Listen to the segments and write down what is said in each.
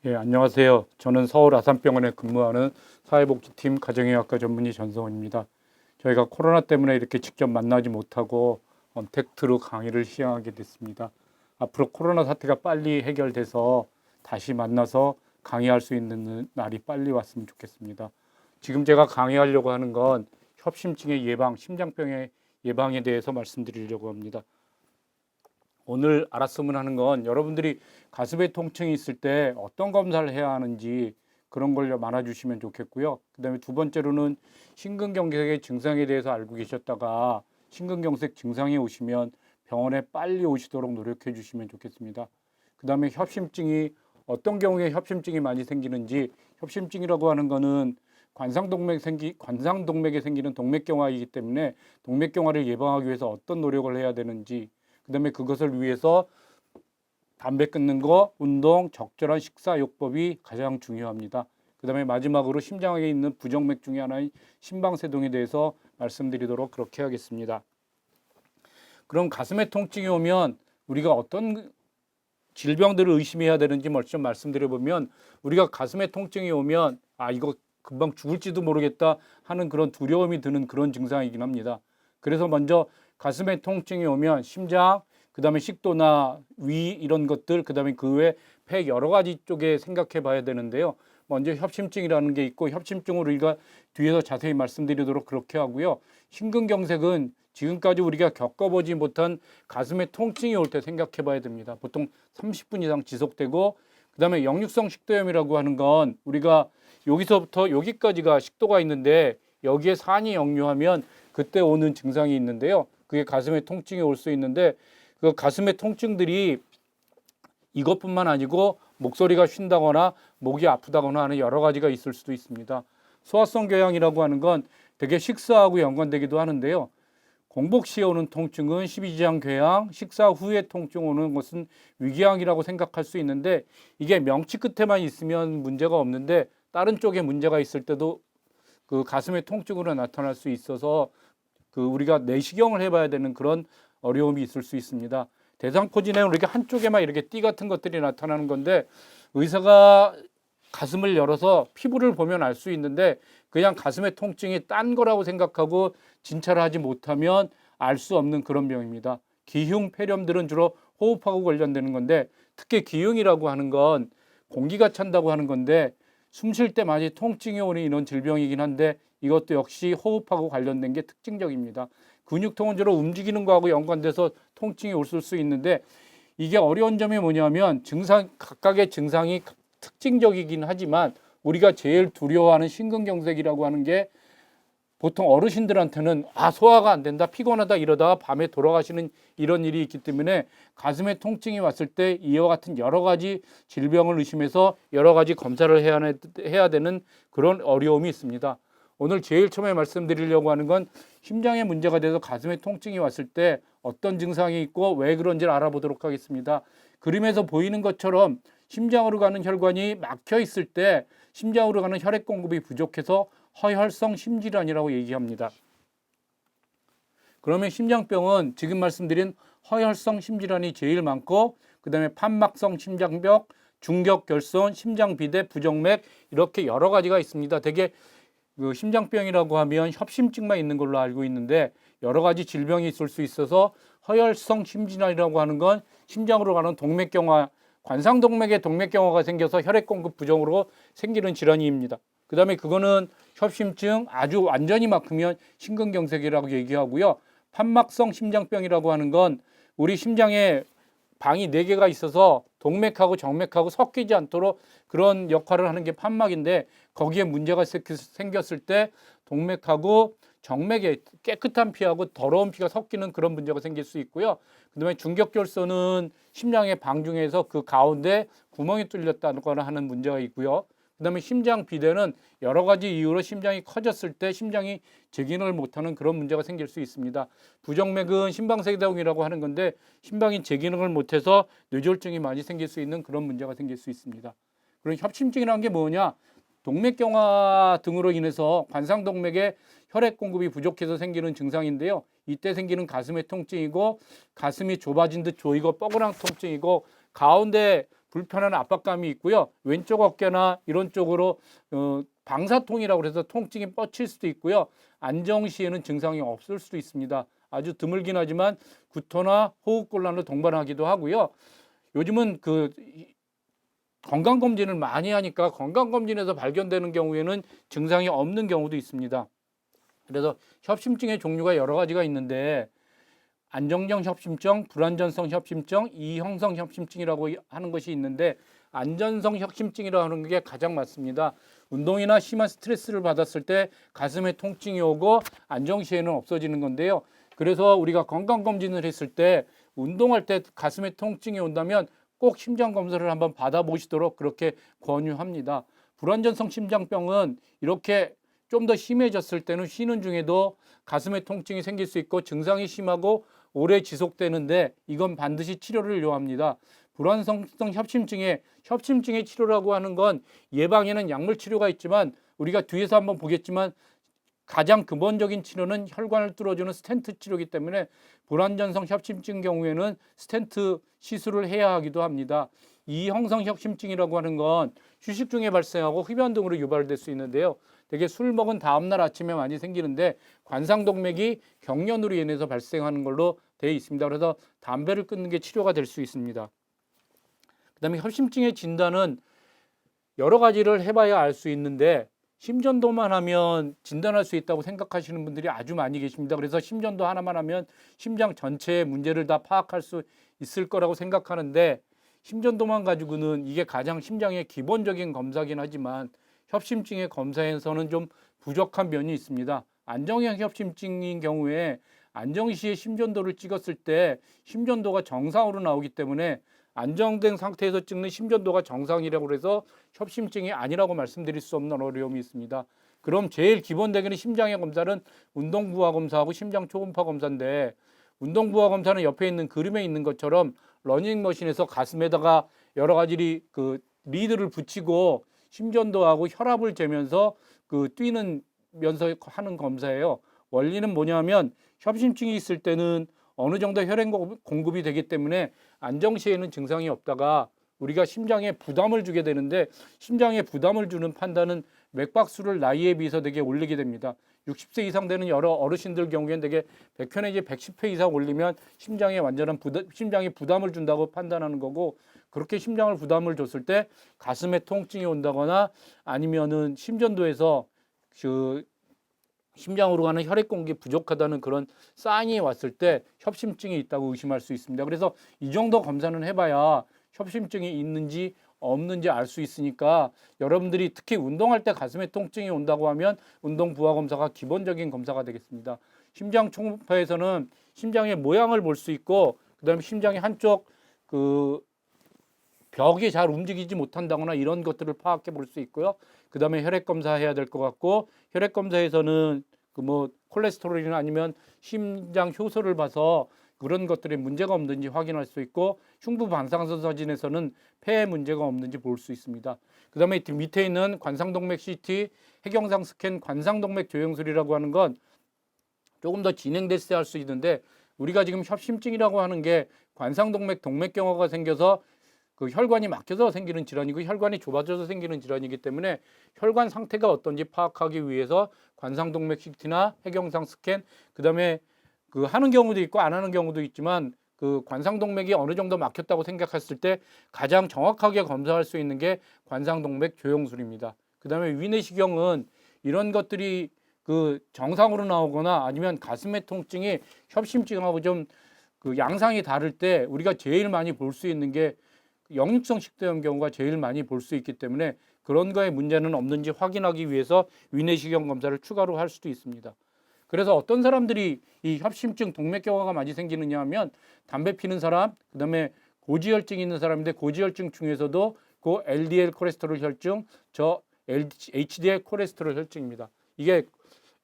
예, 안녕하세요. 저는 서울 아산병원에 근무하는 사회복지팀 가정의학과 전문의 전성원입니다. 저희가 코로나 때문에 이렇게 직접 만나지 못하고 언택트로 강의를 시행하게 됐습니다. 앞으로 코로나 사태가 빨리 해결돼서 다시 만나서 강의할 수 있는 날이 빨리 왔으면 좋겠습니다. 지금 제가 강의하려고 하는 건 협심증의 예방, 심장병의 예방에 대해서 말씀드리려고 합니다. 오늘 알았으면 하는 건 여러분들이 가슴에 통증이 있을 때 어떤 검사를 해야 하는지 그런 걸 알아주시면 좋겠고요. 그다음에 두 번째로는 심근경색의 증상에 대해서 알고 계셨다가 심근경색 증상이 오시면 병원에 빨리 오시도록 노력해 주시면 좋겠습니다. 그다음에 협심증이 어떤 경우에 협심증이 많이 생기는지, 협심증이라고 하는 거는 관상동맥에 생기는 동맥경화이기 때문에 동맥경화를 예방하기 위해서 어떤 노력을 해야 되는지, 그다음에 그것을 위해서 담배 끊는 거, 운동, 적절한 식사요법이 가장 중요합니다. 그다음에 마지막으로 심장에 있는 부정맥 중에 하나인 심방세동에 대해서 말씀드리도록 그렇게 하겠습니다. 그럼 가슴에 통증이 오면 우리가 어떤 질병들을 의심해야 되는지 먼저 말씀드려보면, 우리가 가슴에 통증이 오면 이거 금방 죽을지도 모르겠다 하는 그런 두려움이 드는 그런 증상이긴 합니다. 그래서 먼저 가슴에 통증이 오면 심장, 그다음에 식도나 위 이런 것들, 그다음에 그 외 폐 여러 가지 쪽에 생각해 봐야 되는데요. 먼저 협심증이라는 게 있고, 협심증을 우리가 뒤에서 자세히 말씀드리도록 그렇게 하고요. 심근경색은 지금까지 우리가 겪어보지 못한 가슴에 통증이 올 때 생각해 봐야 됩니다. 보통 30분 이상 지속되고, 그다음에 역류성 식도염이라고 하는 건 우리가 여기서부터 여기까지가 식도가 있는데 여기에 산이 역류하면 그때 오는 증상이 있는데요. 그게 가슴에 통증이 올 수 있는데, 그 가슴의 통증들이 이것뿐만 아니고 목소리가 쉰다거나 목이 아프다거나 하는 여러 가지가 있을 수도 있습니다. 소화성 궤양이라고 하는 건 되게 식사하고 연관되기도 하는데요. 공복 시에 오는 통증은 십이지장 궤양, 식사 후에 통증 오는 것은 위궤양이라고 생각할 수 있는데, 이게 명치 끝에만 있으면 문제가 없는데 다른 쪽에 문제가 있을 때도 그 가슴의 통증으로 나타날 수 있어서 우리가 내시경을 해봐야 되는 그런 어려움이 있을 수 있습니다. 대상포진에는 우리가 한쪽에만 이렇게 띠 같은 것들이 나타나는 건데, 의사가 가슴을 열어서 피부를 보면 알 수 있는데 그냥 가슴의 통증이 딴 거라고 생각하고 진찰을 하지 못하면 알 수 없는 그런 병입니다. 기흉, 폐렴들은 주로 호흡하고 관련되는 건데, 특히 기흉이라고 하는 건 공기가 찬다고 하는 건데 숨 쉴 때 많이 통증이 오는 이런 질병이긴 한데 이것도 역시 호흡하고 관련된 게 특징적입니다. 근육통은 주로 움직이는 거하고 연관돼서 통증이 올 수 있는데, 이게 어려운 점이 뭐냐면 각각의 증상이 특징적이긴 하지만 우리가 제일 두려워하는 심근경색이라고 하는 게 보통 어르신들한테는 소화가 안 된다, 피곤하다 이러다가 밤에 돌아가시는 이런 일이 있기 때문에 가슴에 통증이 왔을 때 이와 같은 여러 가지 질병을 의심해서 여러 가지 검사를 해야 되는 그런 어려움이 있습니다. 오늘 제일 처음에 말씀드리려고 하는 건 심장에 문제가 돼서 가슴에 통증이 왔을 때 어떤 증상이 있고 왜 그런지를 알아보도록 하겠습니다. 그림에서 보이는 것처럼 심장으로 가는 혈관이 막혀 있을 때 심장으로 가는 혈액 공급이 부족해서 허혈성 심질환이라고 얘기합니다. 그러면 심장병은 지금 말씀드린 허혈성 심질환이 제일 많고, 그 다음에 판막성 심장병, 중격결손, 심장비대, 부정맥 이렇게 여러 가지가 있습니다. 되게 심장병이라고 하면 협심증만 있는 걸로 알고 있는데 여러 가지 질병이 있을 수 있어서 허혈성 심질환이라고 하는 건 심장으로 가는 동맥경화, 관상동맥에 동맥경화가 생겨서 혈액 공급 부정으로 생기는 질환입니다. 그 다음에 그거는 협심증, 아주 완전히 막히면 심근경색이라고 얘기하고요. 판막성 심장병이라고 하는 건 우리 심장에 방이 4개가 있어서 동맥하고 정맥하고 섞이지 않도록 그런 역할을 하는 게 판막인데, 거기에 문제가 생겼을 때 동맥하고 정맥에 깨끗한 피하고 더러운 피가 섞이는 그런 문제가 생길 수 있고요. 그다음에 중격결손은 심장의 방 중에서 그 가운데 구멍이 뚫렸다거나 하는 문제가 있고요. 그다음에 심장 비대는 여러 가지 이유로 심장이 커졌을 때 심장이 재기능을 못하는 그런 문제가 생길 수 있습니다. 부정맥은 심방세동이라고 하는 건데 심방이 재기능을 못해서 뇌졸중이 많이 생길 수 있는 그런 문제가 생길 수 있습니다. 그리고 협심증이라는 게 뭐냐? 동맥경화 등으로 인해서 관상동맥에 혈액 공급이 부족해서 생기는 증상인데요. 이때 생기는 가슴의 통증이고, 가슴이 좁아진 듯 조이고 뻐근한 통증이고, 가운데 불편한 압박감이 있고요. 왼쪽 어깨나 이런 쪽으로 방사통이라고 해서 통증이 뻗칠 수도 있고요. 안정 시에는 증상이 없을 수도 있습니다. 아주 드물긴 하지만 구토나 호흡곤란을 동반하기도 하고요. 요즘은 건강검진을 많이 하니까 건강검진에서 발견되는 경우에는 증상이 없는 경우도 있습니다. 그래서 협심증의 종류가 여러 가지가 있는데 안정형 협심증, 불안전성 협심증, 이형성 협심증이라고 하는 것이 있는데 안전성 협심증이라고 하는 게 가장 맞습니다. 운동이나 심한 스트레스를 받았을 때 가슴에 통증이 오고 안정 시에는 없어지는 건데요. 그래서 우리가 건강검진을 했을 때 운동할 때 가슴에 통증이 온다면 꼭 심장검사를 한번 받아보시도록 그렇게 권유합니다. 불안전성 심장병은 이렇게 좀 더 심해졌을 때는 쉬는 중에도 가슴에 통증이 생길 수 있고 증상이 심하고 오래 지속되는데 이건 반드시 치료를 요합니다. 불안정성 협심증의 치료라고 하는 건 예방에는 약물 치료가 있지만 우리가 뒤에서 한번 보겠지만 가장 근본적인 치료는 혈관을 뚫어주는 스텐트 치료이기 때문에 불안전성 협심증 경우에는 스텐트 시술을 해야 하기도 합니다. 이형성 협심증이라고 하는 건 휴식 중에 발생하고 흡연 등으로 유발될 수 있는데요. 되게 술 먹은 다음날 아침에 많이 생기는데 관상동맥이 경련으로 인해서 발생하는 걸로 되어 있습니다. 그래서 담배를 끊는 게 치료가 될 수 있습니다. 그다음에 협심증의 진단은 여러 가지를 해봐야 알 수 있는데 심전도만 하면 진단할 수 있다고 생각하시는 분들이 아주 많이 계십니다. 그래서 심전도 하나만 하면 심장 전체의 문제를 다 파악할 수 있을 거라고 생각하는데 심전도만 가지고는 이게 가장 심장의 기본적인 검사긴 하지만 협심증의 검사에서는 좀 부족한 면이 있습니다. 안정형 협심증인 경우에 안정 시에 심전도를 찍었을 때 심전도가 정상으로 나오기 때문에 안정된 상태에서 찍는 심전도가 정상이라고 해서 협심증이 아니라고 말씀드릴 수 없는 어려움이 있습니다. 그럼 제일 기본되기는 심장의 검사는 운동부하 검사하고 심장 초음파 검사인데 운동부하 검사는 옆에 있는 그림에 있는 것처럼 러닝머신에서 가슴에다가 여러 가지 리드를 붙이고 심전도하고 혈압을 재면서 뛰면서 하는 검사예요. 원리는 뭐냐면 협심증이 있을 때는 어느 정도 혈액 공급이 되기 때문에 안정 시에는 증상이 없다가 우리가 심장에 부담을 주게 되는데 심장에 부담을 주는 판단은 맥박수를 나이에 비해서 되게 올리게 됩니다. 60세 이상 되는 여러 어르신들 경우에는 되게 100회 내지 110회 이상 올리면 심장에 완전한 심장이 부담을 준다고 판단하는 거고 그렇게 심장을 부담을 줬을 때 가슴에 통증이 온다거나 아니면은 심전도에서 심장으로 가는 혈액 공급이 부족하다는 그런 사인이 왔을 때 협심증이 있다고 의심할 수 있습니다. 그래서 이 정도 검사는 해봐야 협심증이 있는지 없는지 알 수 있으니까 여러분들이 특히 운동할 때 가슴에 통증이 온다고 하면 운동 부하 검사가 기본적인 검사가 되겠습니다. 심장 초음파에서는 심장의 모양을 볼 수 있고 그다음에 심장의 한쪽 벽이 잘 움직이지 못한다거나 이런 것들을 파악해 볼 수 있고요. 그다음에 혈액 검사해야 될 것 같고 혈액 검사에서는 콜레스테롤이나 아니면 심장 효소를 봐서 그런 것들이 문제가 없는지 확인할 수 있고 흉부 방사선 사진에서는 폐에 문제가 없는지 볼 수 있습니다. 그다음에 밑에 있는 관상동맥 CT, 해경상 스캔, 관상동맥 조영술이라고 하는 건 조금 더 진행됐을 때 할 수 있는데 우리가 지금 협심증이라고 하는 게 관상동맥 동맥경화가 생겨서 혈관이 막혀서 생기는 질환이고 혈관이 좁아져서 생기는 질환이기 때문에 혈관 상태가 어떤지 파악하기 위해서 관상동맥 CT나 해경상 스캔 그다음에 하는 경우도 있고 안 하는 경우도 있지만 관상동맥이 어느 정도 막혔다고 생각했을 때 가장 정확하게 검사할 수 있는 게 관상동맥 조영술입니다. 그다음에 위내시경은 이런 것들이 정상으로 나오거나 아니면 가슴의 통증이 협심증하고 좀 양상이 다를 때 우리가 제일 많이 볼 수 있는 게 역류성 식도염 경우가 제일 많이 볼 수 있기 때문에 그런 거에 문제는 없는지 확인하기 위해서 위내시경 검사를 추가로 할 수도 있습니다. 그래서 어떤 사람들이 이 협심증 동맥경화가 많이 생기느냐 하면 담배 피는 사람, 그다음에 고지혈증 있는 사람인데 고지혈증 중에서도 LDL 콜레스테롤 혈증, HDL 콜레스테롤 혈증입니다. 이게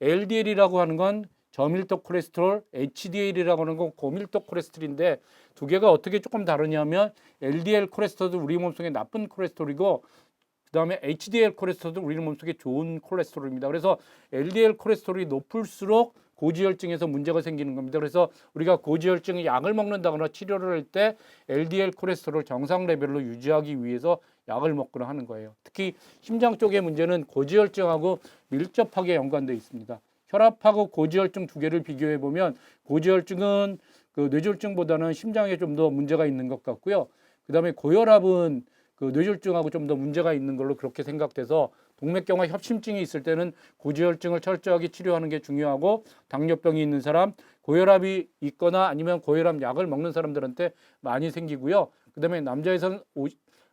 LDL이라고 하는 건 저밀도 콜레스테롤, HDL이라고 하는 건 고밀도 콜레스테롤인데 두 개가 어떻게 조금 다르냐면 LDL 콜레스테롤도 우리 몸속에 나쁜 콜레스테롤이고 그다음에 HDL 콜레스테롤도 우리 몸속에 좋은 콜레스테롤입니다. 그래서 LDL 콜레스테롤이 높을수록 고지혈증에서 문제가 생기는 겁니다. 그래서 우리가 고지혈증 약을 먹는다거나 치료를 할 때 LDL 콜레스테롤 정상 레벨로 유지하기 위해서 약을 먹거나 하는 거예요. 특히 심장 쪽의 문제는 고지혈증하고 밀접하게 연관되어 있습니다. 혈압하고 고지혈증 두 개를 비교해 보면 고지혈증은 그 뇌졸중보다는 심장에 좀 더 문제가 있는 것 같고요. 그다음에 고혈압은 그 뇌졸중하고 좀 더 문제가 있는 걸로 그렇게 생각돼서 동맥경화 협심증이 있을 때는 고지혈증을 철저하게 치료하는 게 중요하고, 당뇨병이 있는 사람, 고혈압이 있거나 아니면 고혈압 약을 먹는 사람들한테 많이 생기고요. 그다음에 남자에서는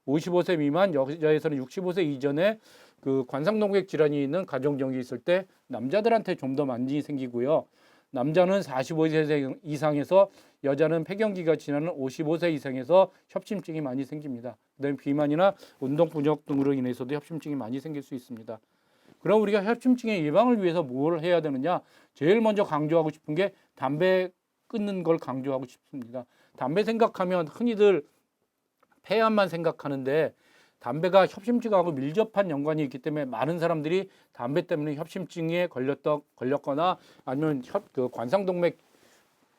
55세 미만, 여자에서는 65세 이전에 그 관상동맥 질환이 있는 가정정이 있을 때 남자들한테 좀 더 많이 생기고요. 남자는 45세 이상에서, 여자는 폐경기가 지나는 55세 이상에서 협심증이 많이 생깁니다. 그다음에 비만이나 운동 부족 등으로 인해서도 협심증이 많이 생길 수 있습니다. 그럼 우리가 협심증의 예방을 위해서 뭘 해야 되느냐? 제일 먼저 강조하고 싶은 게 담배 끊는 걸 강조하고 싶습니다. 담배 생각하면 흔히들 폐암만 생각하는데 담배가 협심증하고 밀접한 연관이 있기 때문에 많은 사람들이 담배 때문에 협심증에 걸렸거나 아니면 관상동맥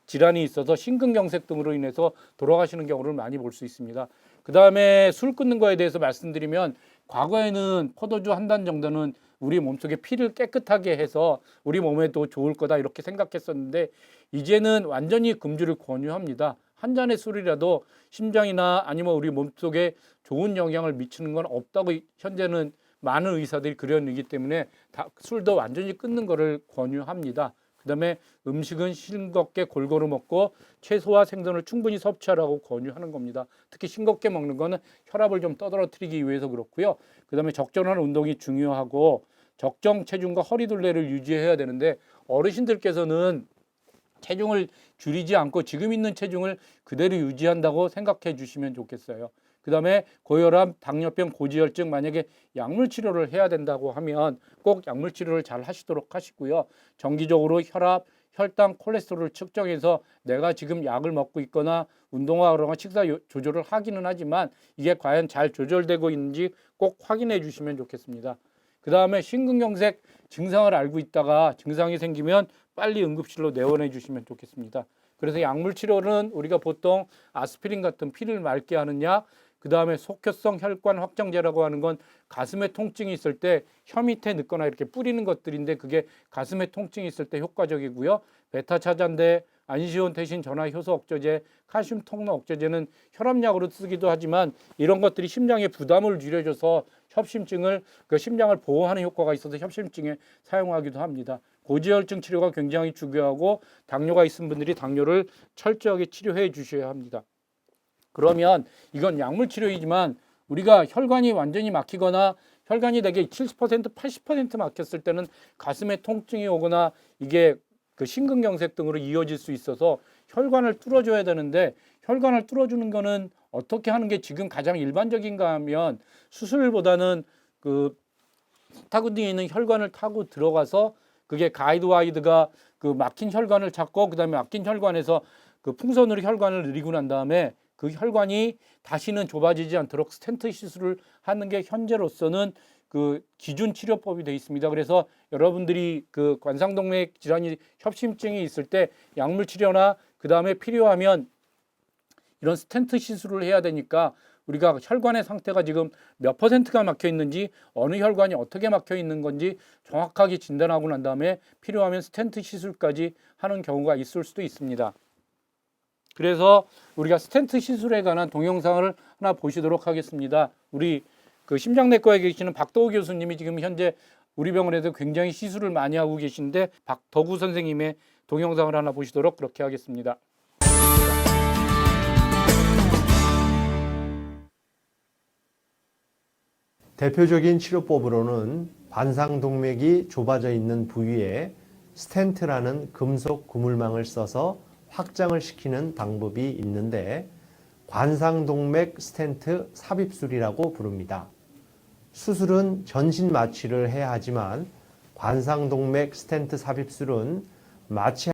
질환이 있어서 심근경색 등으로 인해서 돌아가시는 경우를 많이 볼 수 있습니다. 그 다음에 술 끊는 거에 대해서 말씀드리면, 과거에는 포도주 한 잔 정도는 우리 몸속에 피를 깨끗하게 해서 우리 몸에도 좋을 거다 이렇게 생각했었는데, 이제는 완전히 금주를 권유합니다. 한 잔의 술이라도 심장이나 아니면 우리 몸속에 좋은 영향을 미치는 건 없다고 현재는 많은 의사들이 그려내기 때문에 술도 완전히 끊는 것을 권유합니다. 그 다음에 음식은 싱겁게 골고루 먹고 채소와 생선을 충분히 섭취하라고 권유하는 겁니다. 특히 싱겁게 먹는 거는 혈압을 좀 떠들어뜨리기 위해서 그렇고요. 그 다음에 적절한 운동이 중요하고 적정 체중과 허리둘레를 유지해야 되는데, 어르신들께서는 체중을 줄이지 않고 지금 있는 체중을 그대로 유지한다고 생각해 주시면 좋겠어요. 그 다음에 고혈압, 당뇨병, 고지혈증, 만약에 약물 치료를 해야 된다고 하면 꼭 약물 치료를 잘 하시도록 하시고요. 정기적으로 혈압, 혈당, 콜레스테롤을 측정해서 내가 지금 약을 먹고 있거나 운동하거나 식사 조절을 하기는 하지만 이게 과연 잘 조절되고 있는지 꼭 확인해 주시면 좋겠습니다. 그 다음에 심근경색 증상을 알고 있다가 증상이 생기면 빨리 응급실로 내원해 주시면 좋겠습니다. 그래서 약물 치료는 우리가 보통 아스피린 같은 피를 맑게 하는 약, 그 다음에 속효성 혈관 확장제라고 하는 건 가슴에 통증이 있을 때 혀 밑에 넣거나 이렇게 뿌리는 것들인데, 그게 가슴에 통증이 있을 때 효과적이고요. 베타 차단제, 안시온테신 전화 효소 억제제, 칼슘 통로 억제제는 혈압약으로 쓰기도 하지만 이런 것들이 심장에 부담을 줄여줘서 협심증을 심장을 보호하는 효과가 있어서 협심증에 사용하기도 합니다. 고지혈증 치료가 굉장히 중요하고, 당뇨가 있은 분들이 당뇨를 철저하게 치료해 주셔야 합니다. 그러면 이건 약물 치료이지만 우리가 혈관이 완전히 막히거나 혈관이 대개 70%, 80% 막혔을 때는 가슴에 통증이 오거나 이게 그 심근경색 등으로 이어질 수 있어서 혈관을 뚫어줘야 되는데, 혈관을 뚫어주는 거는 어떻게 하는 게 지금 가장 일반적인가 하면 수술보다는 그 스타그니에 있는 혈관을 타고 들어가서 그게 가이드와이드가 그 막힌 혈관을 찾고, 그 다음에 막힌 혈관에서 그 풍선으로 혈관을 늘리고 난 다음에 그 혈관이 다시는 좁아지지 않도록 스텐트 시술을 하는 게 현재로서는 그 기준 치료법이 되어 있습니다. 그래서 여러분들이 그 관상동맥 질환이 협심증이 있을 때 약물 치료나 그 다음에 필요하면 이런 스텐트 시술을 해야 되니까 우리가 혈관의 상태가 지금 몇 %가 막혀 있는지, 어느 혈관이 어떻게 막혀 있는 건지 정확하게 진단하고 난 다음에 필요하면 스텐트 시술까지 하는 경우가 있을 수도 있습니다. 그래서 우리가 스텐트 시술에 관한 동영상을 하나 보시도록 하겠습니다. 우리 그 심장내과에 계시는 박덕우 교수님이 지금 현재 우리 병원에서 굉장히 시술을 많이 하고 계신데, 박덕우 선생님의 동영상을 하나 보시도록 그렇게 하겠습니다. 대표적인 치료법으로는 관상동맥이 좁아져 있는 부위에 스텐트라는 금속 고물망을 써서 확장을 시키는 방법이 있는데, 관상동맥 스텐트 삽입술이라고 부릅니다. 수술은 전신 마취를 해야 하지만 관상동맥 스텐트 삽입술은 마취